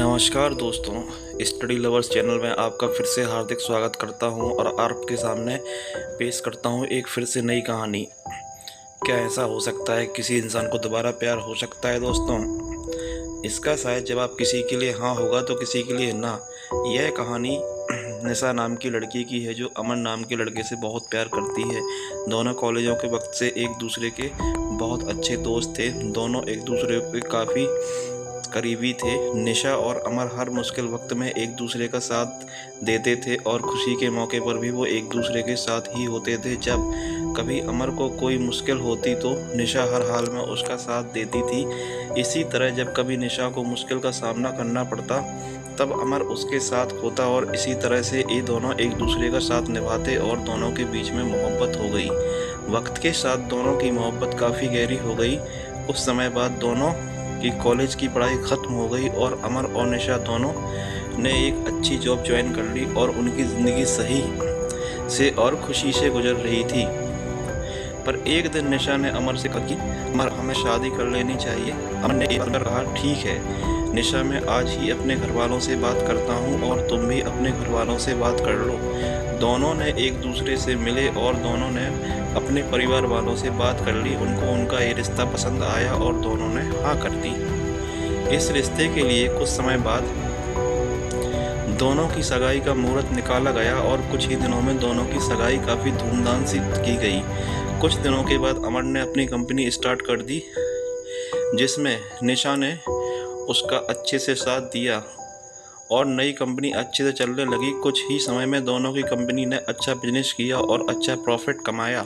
नमस्कार दोस्तों, study lovers channel में आपका फिर से हार्दिक स्वागत करता हूं और आपके सामने पेश करता हूं एक फिर से नई कहानी। क्या ऐसा हो सकता है किसी इंसान को दोबारा प्यार हो सकता है दोस्तों? इसका शायद जवाब किसी के लिए हाँ होगा तो किसी के लिए ना। यह कहानी निशा नाम की लड़की की है जो अमन नाम के लड़के से बहुत प्यार करती है। दोनों कॉलेजों के वक्त से एक दूसरे के बहुत अच्छे दोस्त थे। दोनों एक दूसरे के काफ़ी करीबी थे। निशा और अमर हर मुश्किल वक्त में एक दूसरे का साथ देते थे और खुशी के मौके पर भी वो एक दूसरे के साथ ही होते थे। जब कभी अमर को कोई मुश्किल होती तो निशा हर हाल में उसका साथ देती थी। इसी तरह जब कभी निशा को मुश्किल का सामना करना पड़ता तब अमर उसके साथ होता और इसी तरह से ये दोनों एक दूसरे का साथ निभाते और दोनों के बीच में मोहब्बत हो गई। वक्त के साथ दोनों की मोहब्बत काफ़ी गहरी हो गई। कुछ समय बाद दोनों कि कॉलेज की पढ़ाई ख़त्म हो गई और अमर और निशा दोनों ने एक अच्छी जॉब ज्वाइन कर ली और उनकी ज़िंदगी सही से और खुशी से गुजर रही थी। पर एक दिन निशा ने अमर से कहा कि अमर, हमें शादी कर लेनी चाहिए। अमर ने एक बार कहा, ठीक है निशा, मैं आज ही अपने घर वालों से बात करता हूँ और तुम भी अपने घर वालों से बात कर लो। दोनों ने एक दूसरे से मिले और दोनों ने अपने परिवार वालों से बात कर ली। उनको उनका ये रिश्ता पसंद आया और दोनों ने हाँ कर दी। इस रिश्ते के लिए कुछ समय बाद दोनों की सगाई का मुहूर्त निकाला गया और कुछ ही दिनों में दोनों की सगाई काफ़ी धूमधाम से की गई। कुछ दिनों के बाद अमर ने अपनी कंपनी स्टार्ट कर दी जिसमें निशा ने उसका अच्छे से साथ दिया और नई कंपनी अच्छे से चलने लगी। कुछ ही समय में दोनों की कंपनी ने अच्छा बिजनेस किया और अच्छा प्रॉफिट कमाया।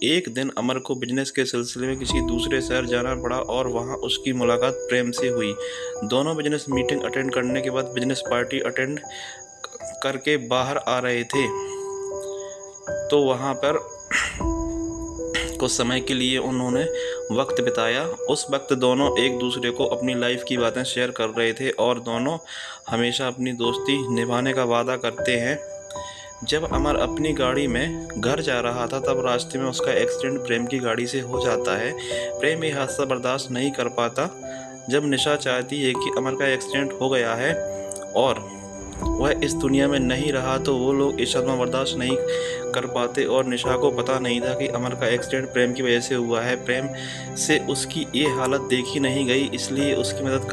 एक दिन अमर को बिजनेस के सिलसिले में किसी दूसरे शहर जाना पड़ा और वहां उसकी मुलाकात प्रेम से हुई। दोनों बिजनेस मीटिंग अटेंड करने के बाद बिजनेस पार्टी अटेंड करके बाहर आ रहे थे तो वहां पर कुछ समय के लिए उन्होंने वक्त बिताया। उस वक्त दोनों एक दूसरे को अपनी लाइफ की बातें शेयर कर रहे थे और दोनों हमेशा अपनी दोस्ती निभाने का वादा करते हैं। जब अमर अपनी गाड़ी में घर जा रहा था तब रास्ते में उसका एक्सीडेंट प्रेम की गाड़ी से हो जाता है। प्रेम ये हादसा बर्दाश्त नहीं कर पाता। जब निशा चाहती है कि अमर का एक्सीडेंट हो गया है और वह इस दुनिया में नहीं रहा तो वो लोग इस सदमा बर्दाश्त नहीं कर पाते और निशा को पता नहीं था कि अमर का एक्सीडेंट प्रेम की वजह से हुआ है। प्रेम से उसकी ये हालत देखी नहीं गई, इसलिए उसकी मदद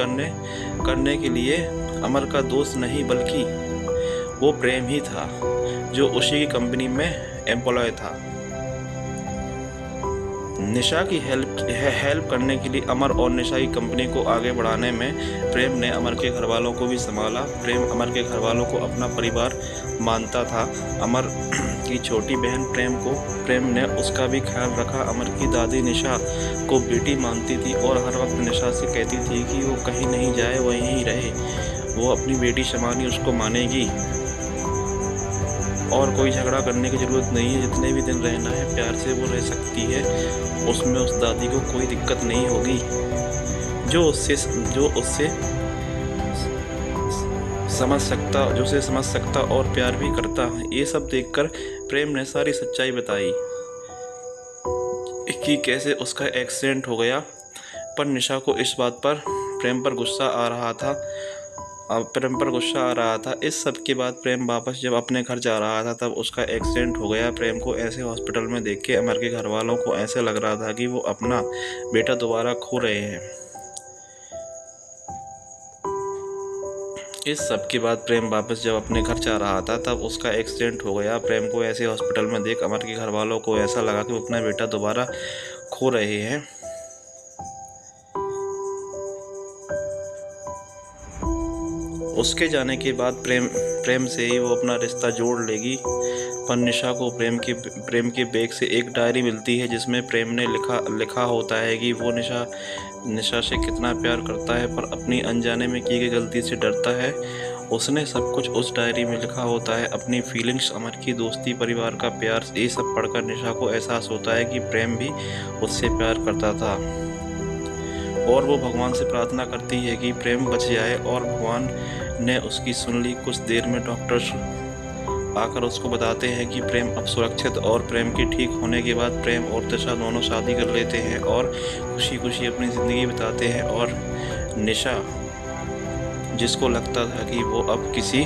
करने के लिए अमर का दोस्त नहीं बल्कि वो प्रेम ही था जो उसी की कंपनी में एम्प्लॉय था। निशा की हेल्प करने के लिए अमर और निशा की कंपनी को आगे बढ़ाने में प्रेम ने अमर के घर वालों को भी संभाला। प्रेम अमर के घर वालों को अपना परिवार मानता था। अमर की छोटी बहन प्रेम ने उसका भी ख्याल रखा। अमर की दादी निशा को बेटी मानती थी और हर वक्त निशा से कहती थी कि वो कहीं नहीं जाए, वहीं रहे, वो अपनी बेटी शमानी उसको मानेगी और कोई झगड़ा करने की ज़रूरत नहीं है। जितने भी दिन रहना है प्यार से वो रह सकती है, उसमें उस दादी को कोई दिक्कत नहीं होगी। जो उससे समझ सकता और प्यार भी करता। ये सब देखकर प्रेम ने सारी सच्चाई बताई कि कैसे उसका एक्सीडेंट हो गया। पर निशा को इस बात पर प्रेम पर गुस्सा आ रहा था। इस सब के बाद प्रेम वापस जब अपने घर जा रहा था तब उसका एक्सीडेंट हो गया। प्रेम को ऐसे हॉस्पिटल में देख के अमर के घर वालों को ऐसे लग रहा था कि वो अपना बेटा दोबारा खो रहे हैं। इस सब के बाद प्रेम वापस जब अपने घर जा रहा था तब उसका एक्सीडेंट हो गया। प्रेम को ऐसे हॉस्पिटल में देख अमर के घर वालों को ऐसा लगा कि वो अपना बेटा दोबारा खो रहे हैं। उसके जाने के बाद प्रेम से ही वो अपना रिश्ता जोड़ लेगी। पर निशा को प्रेम के बैग से एक डायरी मिलती है जिसमें प्रेम ने लिखा होता है कि वो निशा से कितना प्यार करता है पर अपनी अनजाने में की गई गलती से डरता है। उसने सब कुछ उस डायरी में लिखा होता है, अपनी फीलिंग्स, अमर की दोस्ती, परिवार का प्यार। ये सब पढ़कर निशा को एहसास होता है कि प्रेम भी उससे प्यार करता था और वो भगवान से प्रार्थना करती है कि प्रेम बच जाए और भगवान ने उसकी सुन ली। कुछ देर में डॉक्टर्स आकर उसको बताते हैं कि प्रेम अब सुरक्षित और प्रेम के ठीक होने के बाद प्रेम और निशा दोनों शादी कर लेते हैं और खुशी खुशी अपनी ज़िंदगी बिताते हैं। और निशा जिसको लगता था कि वो अब किसी